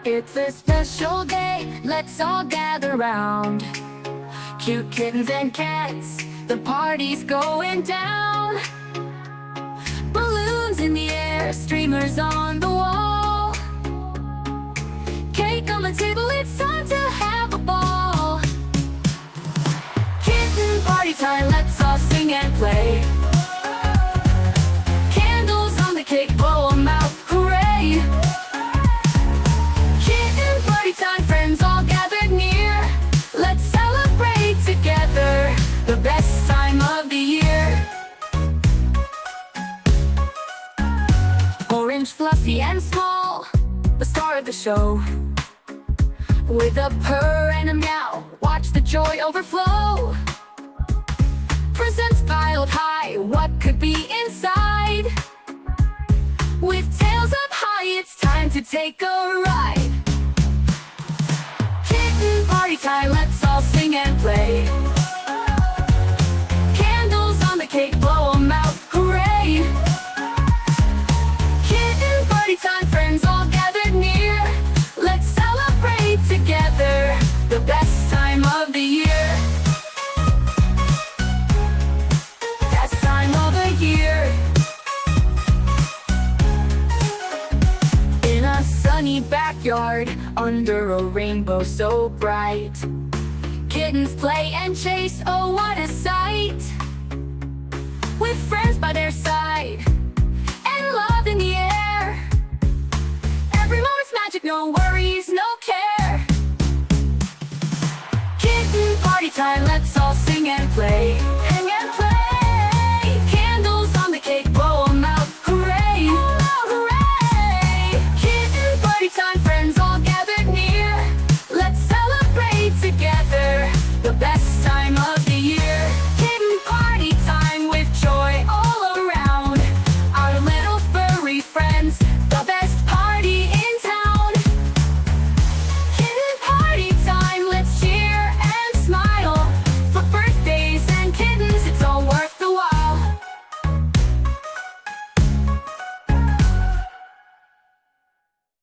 It's a special day, let's all gather round. Cute kittens and cats, the party's going down. Balloons in the air, streamers on the wall. Cake on the table, it's time to have a ball. Kitten party time, let's all sing and play. Candles on the cake, blow 'em out, hooray! Kitten party time, friends all gathered near. Let's celebrate together, the best time of the year. Orange, fluffy and small, the star of the show. With a purr and a meow, watch the joy overflow. Presents piled high, what could be inside? With tails up high, it's time to take a ride. Kitten party time, let's all sing and play. Candles on the cake, blow 'em out, hooray! Kitten party time, friends all gathered near. Let's celebrate together, the best time of the year. Best time of the year. In a sunny backyard, under a rainbow so bright, kittens play and chase, oh what a sight. With friends by their side, and love in the air. Every moment's magic, no worries, no care. Kitten party time, let's all sing and play.